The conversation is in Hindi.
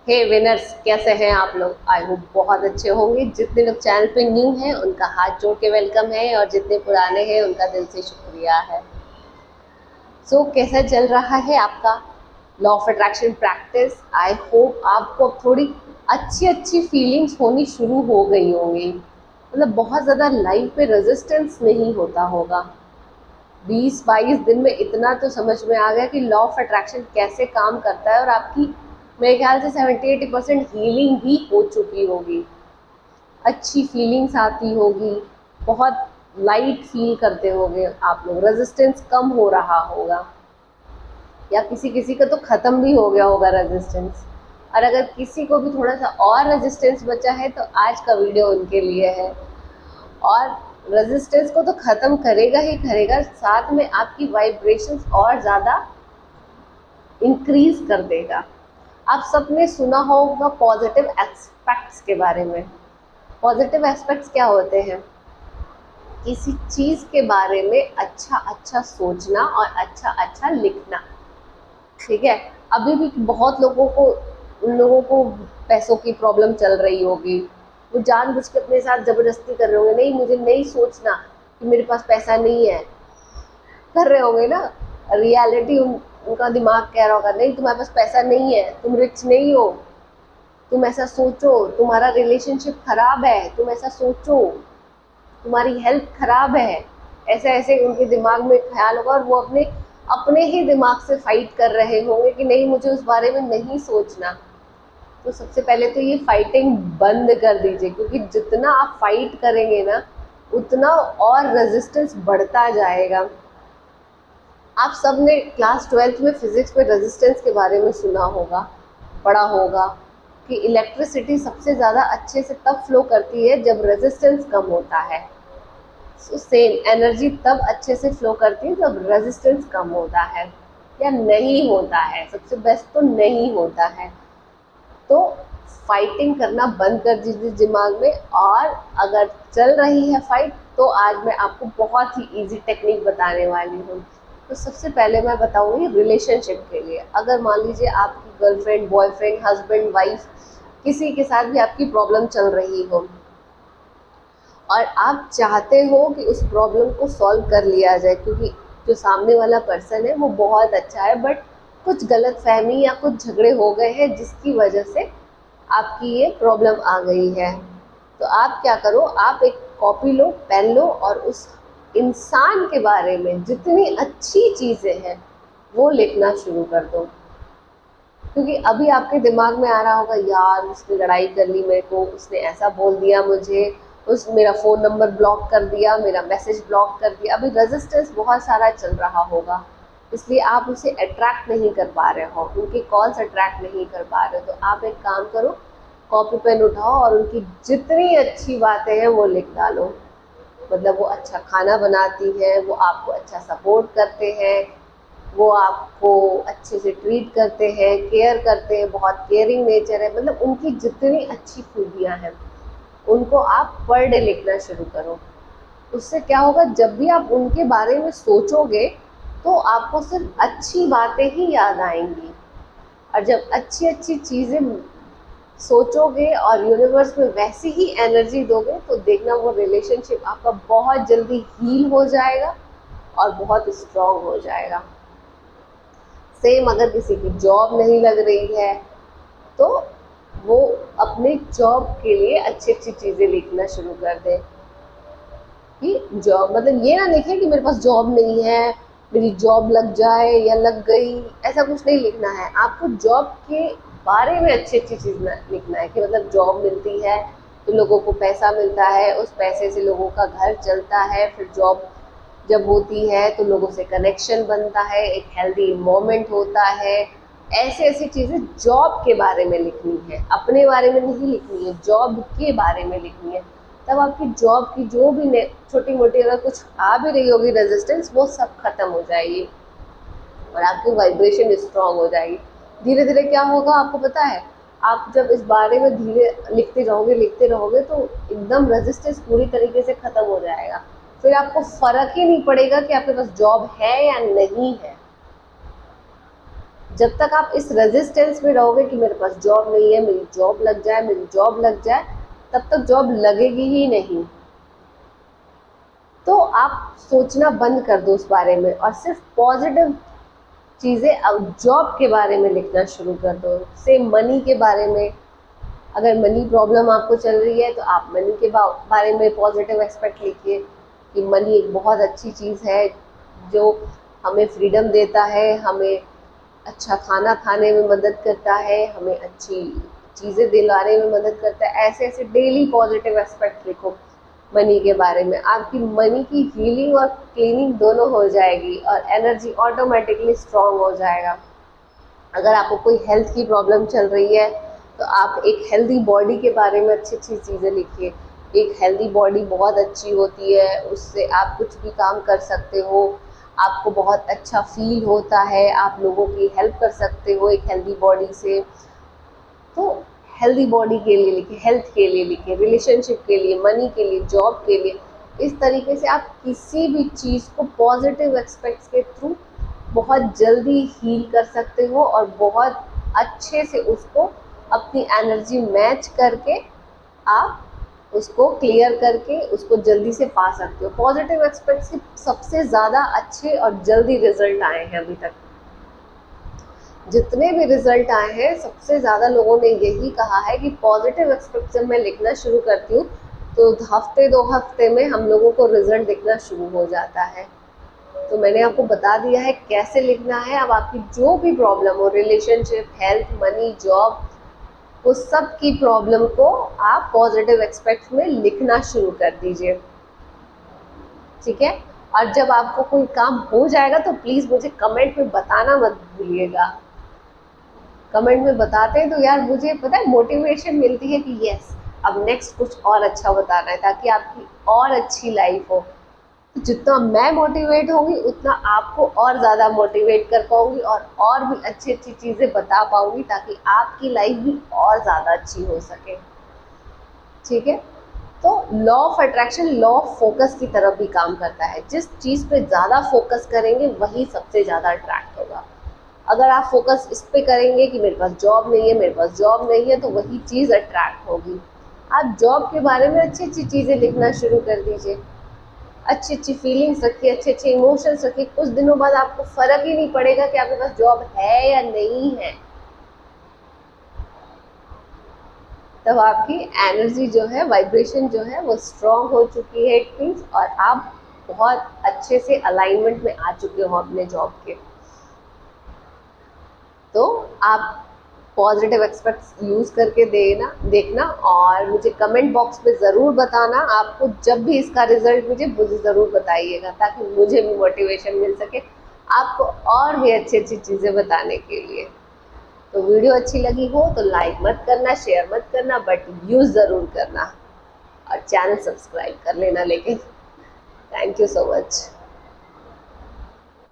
हे विनर्स, कैसे हैं आप लोग? आई होप बहुत अच्छे होंगे। जितने लोग चैनल पे न्यू हैं उनका हाथ जोड़ के वेलकम है, और जितने पुराने हैं उनका दिल से शुक्रिया है। कैसा चल रहा है आपका law of attraction practice? I hope आपको अब थोड़ी अच्छी अच्छी फीलिंग्स होनी शुरू हो गई होंगी। मतलब बहुत ज़्यादा लाइफ पे रेजिस्टेंस नहीं होता होगा। 20-22 दिन में इतना तो समझ में आ गया कि लॉ ऑफ अट्रैक्शन कैसे काम करता है, और आपकी मेरे ख्याल से 70-80% हीलिंग भी हो चुकी होगी। अच्छी फीलिंग्स आती होगी, बहुत लाइट फील करते होगे आप लोग, रेजिस्टेंस कम हो रहा होगा, या किसी किसी का तो ख़त्म भी हो गया होगा रेजिस्टेंस। और अगर किसी को भी थोड़ा सा और रेजिस्टेंस बचा है तो आज का वीडियो उनके लिए है। और रेजिस्टेंस को तो ख़त्म करेगा ही करेगा, साथ में आपकी वाइब्रेशंस और ज़्यादा इंक्रीज कर देगा। आप सबने सुना होगा पॉजिटिव एस्पेक्ट्स के बारे में। पॉजिटिव एस्पेक्ट्स क्या होते हैं? किसी चीज़ के बारे में अच्छा अच्छा सोचना और अच्छा अच्छा लिखना। ठीक है। अभी भी बहुत लोगों को, उन लोगों को पैसों की प्रॉब्लम चल रही होगी, वो जानबूझ के अपने साथ ज़बरदस्ती कर रहे होंगे, नहीं मुझे नहीं सोचना कि मेरे पास पैसा नहीं है, कर रहे होंगे ना। रियलिटी उनका दिमाग कह रहा होगा नहीं तुम्हारे पास पैसा नहीं है, तुम रिच नहीं हो, तुम ऐसा सोचो, तुम्हारा रिलेशनशिप खराब है, तुम ऐसा सोचो, तुम्हारी हेल्थ खराब है। ऐसे ऐसे उनके दिमाग में ख्याल होगा, और वो अपने अपने ही दिमाग से फाइट कर रहे होंगे कि नहीं मुझे उस बारे में नहीं सोचना। तो सबसे पहले तो ये फाइटिंग बंद कर दीजिए, क्योंकि जितना आप फाइट करेंगे ना उतना और रेजिस्टेंस बढ़ता जाएगा। आप सब ने क्लास 12th में फिजिक्स में रेजिस्टेंस के बारे में सुना होगा, पढ़ा होगा कि इलेक्ट्रिसिटी सबसे ज़्यादा अच्छे से तब फ्लो करती है जब रेजिस्टेंस कम होता है। सेम एनर्जी तब अच्छे से फ्लो करती है जब रेजिस्टेंस कम होता है, या नहीं होता है। सबसे बेस्ट तो नहीं होता है। तो फाइटिंग करना बंद कर दीजिए दिमाग में। और अगर चल रही है फाइट तो आज मैं आपको बहुत ही इजी टेक्निक बताने वाली हूँ। तो सबसे पहले मैं बताऊंगी रिलेशनशिप के लिए। अगर मान लीजिए आपकी गर्लफ्रेंड, बॉयफ्रेंड, हस्बैंड, वाइफ, किसी के साथ भी आपकी प्रॉब्लम चल रही हो, और आप चाहते हो कि उस प्रॉब्लम को सॉल्व कर लिया जाए, क्योंकि जो सामने वाला पर्सन है वो बहुत अच्छा है, बट कुछ गलतफहमी या कुछ झगड़े हो गए हैं जिसकी वजह से आपकी ये प्रॉब्लम आ गई है। तो आप क्या करो, आप एक कॉपी लो, पेन लो, और उस इंसान के बारे में जितनी अच्छी चीज़ें हैं वो लिखना शुरू कर दो। क्योंकि अभी आपके दिमाग में आ रहा होगा यार उसने लड़ाई कर ली मेरे को, उसने ऐसा बोल दिया मुझे, उस मेरा फ़ोन नंबर ब्लॉक कर दिया, मेरा मैसेज ब्लॉक कर दिया। अभी रेजिस्टेंस बहुत सारा चल रहा होगा, इसलिए आप उसे अट्रैक्ट नहीं कर पा रहे हो, उनके कॉल्स अट्रैक्ट नहीं कर पा रहे हो। तो आप एक काम करो, कॉपी पेन उठाओ और उनकी जितनी अच्छी बातें हैं वो लिख डालो। मतलब वो अच्छा खाना बनाती है, वो आपको अच्छा सपोर्ट करते हैं, वो आपको अच्छे से ट्रीट करते हैं, केयर करते हैं, बहुत केयरिंग नेचर है। मतलब उनकी जितनी अच्छी खूबियाँ हैं उनको आप पर डे लिखना शुरू करो। उससे क्या होगा, जब भी आप उनके बारे में सोचोगे तो आपको सिर्फ अच्छी बातें ही याद आएंगी। और जब अच्छी अच्छी चीज़ें सोचोगे और यूनिवर्स में वैसी ही एनर्जी दोगे तो देखना वो रिलेशनशिप आपका बहुत जल्दी हील हो जाएगा और बहुत स्ट्रॉन्ग हो जाएगा। सेम अगर किसी की जॉब नहीं लग रही है तो वो अपने जॉब के लिए अच्छी अच्छी चीज़ें लिखना शुरू कर दे। कि जॉब मतलब ये ना लिखें कि मेरे पास जॉब नहीं है, मेरी जॉब लग जाए या लग गई, ऐसा कुछ नहीं लिखना है। आपको जॉब के बारे में अच्छी अच्छी चीज़ लिखना है कि मतलब जॉब मिलती है तो लोगों को पैसा मिलता है, उस पैसे से लोगों का घर चलता है, फिर जॉब जब होती है तो लोगों से कनेक्शन बनता है, एक हेल्दी मोमेंट होता है। ऐसे ऐसी चीज़ें जॉब के बारे में लिखनी है, अपने बारे में नहीं लिखनी है, जॉब के बारे में लिखनी है। तब आपकी जॉब की जो भी छोटी मोटी अगर कुछ आ भी रही होगी रेजिस्टेंस, वो सब खत्म हो जाएगी और आपकी वाइब्रेशन स्ट्रांग हो जाएगी। धीरे धीरे क्या होगा आपको पता है, आप जब इस बारे में धीरे लिखते रहोगे तो एकदम रेजिस्टेंस पूरी तरीके से ख़त्म हो जाएगा। फिर आपको फ़र्क ही नहीं पड़ेगा कि आपके पास जॉब है या नहीं है। जब तक आप इस रेजिस्टेंस में रहोगे कि मेरे पास जॉब नहीं है, मेरी जॉब लग जाए, मेरी जॉब लग जाए, तब तक जॉब लगेगी ही नहीं। तो आप सोचना बंद कर दो उस बारे में और सिर्फ पॉजिटिव चीज़ें अब जॉब के बारे में लिखना शुरू कर दो। सेम मनी के बारे में, अगर मनी प्रॉब्लम आपको चल रही है तो आप मनी के बारे में पॉजिटिव एस्पेक्ट लिखिए कि मनी एक बहुत अच्छी चीज़ है जो हमें फ्रीडम देता है, हमें अच्छा खाना खाने में मदद करता है, हमें अच्छी चीज़ें दिलाने में मदद करता है। ऐसे ऐसे डेली पॉजिटिव एस्पेक्ट लिखो मनी के बारे में। आपकी मनी की हीलिंग और क्लीनिंग दोनों हो जाएगी और एनर्जी ऑटोमेटिकली स्ट्रॉन्ग हो जाएगा। अगर आपको कोई हेल्थ की प्रॉब्लम चल रही है तो आप एक हेल्दी बॉडी के बारे में अच्छी अच्छी चीज़ें लिखिए। एक हेल्दी बॉडी बहुत अच्छी होती है, उससे आप कुछ भी काम कर सकते हो, आपको बहुत अच्छा फील होता है, आप लोगों की हेल्प कर सकते हो एक हेल्दी बॉडी से। तो हेल्दी बॉडी के लिए लिखिए, हेल्थ के लिए लिखिए, रिलेशनशिप के लिए, मनी के लिए, जॉब के लिए। इस तरीके से आप किसी भी चीज़ को पॉजिटिव एस्पेक्ट्स के थ्रू बहुत जल्दी हील कर सकते हो और बहुत अच्छे से उसको अपनी एनर्जी मैच करके आप उसको क्लियर करके उसको जल्दी से पा सकते हो। पॉजिटिव एस्पेक्ट्स के सबसे ज़्यादा अच्छे और जल्दी रिजल्ट आए हैं अभी तक। जितने भी रिजल्ट आए हैं सबसे ज़्यादा लोगों ने यही कहा है कि पॉजिटिव एस्पेक्ट जब मैं लिखना शुरू करती हूँ तो हफ्ते 2 हफ्ते में हम लोगों को रिजल्ट दिखना शुरू हो जाता है। तो मैंने आपको बता दिया है कैसे लिखना है। अब आपकी जो भी प्रॉब्लम हो, रिलेशनशिप, हेल्थ, मनी, जॉब, उस सब की प्रॉब्लम को आप पॉजिटिव एस्पेक्ट में लिखना शुरू कर दीजिए, ठीक है। और जब आपको कोई काम हो जाएगा तो प्लीज़ मुझे कमेंट में बताना मत भूलिएगा। कमेंट में बताते हैं तो यार मुझे पता है मोटिवेशन मिलती है कि यस अब नेक्स्ट कुछ और अच्छा बताना है ताकि आपकी और अच्छी लाइफ हो। जितना मैं मोटिवेट होंगी उतना आपको और ज़्यादा मोटिवेट कर पाऊंगी और भी अच्छी अच्छी चीज़ें बता पाऊंगी ताकि आपकी लाइफ भी और ज़्यादा अच्छी हो सके, ठीक है। तो law of attraction law of focus की तरफ भी काम करता है। जिस चीज़ पे ज़्यादा फोकस करेंगे वही सबसे ज़्यादा अट्रैक्ट होगा। अगर आप फोकस इस पे करेंगे कि मेरे पास जॉब नहीं है, मेरे पास जॉब नहीं है, तो वही चीज़ अट्रैक्ट होगी। आप जॉब के बारे में अच्छी अच्छी चीज़ें लिखना शुरू कर दीजिए, अच्छी अच्छी फीलिंग्स रखिए, अच्छे अच्छे इमोशंस रखिए। कुछ दिनों बाद आपको फ़र्क ही नहीं पड़ेगा कि आपके पास जॉब है या नहीं है। तब आपकी एनर्जी जो है, वाइब्रेशन जो है वो स्ट्रॉन्ग हो चुकी है इट मीन्स, और आप बहुत अच्छे से अलाइनमेंट में आ चुके हो अपने जॉब के। तो आप पॉजिटिव एस्पेक्ट्स यूज़ करके देखना और मुझे कमेंट बॉक्स में ज़रूर बताना। आपको जब भी इसका रिजल्ट मुझे ज़रूर बताइएगा ताकि मुझे भी मोटिवेशन मिल सके आपको और भी अच्छी अच्छी चीज़ें बताने के लिए। तो वीडियो अच्छी लगी हो तो लाइक मत करना, शेयर मत करना, बट यूज़ ज़रूर करना और चैनल सब्सक्राइब कर लेना। लेकिन थैंक यू सो मच।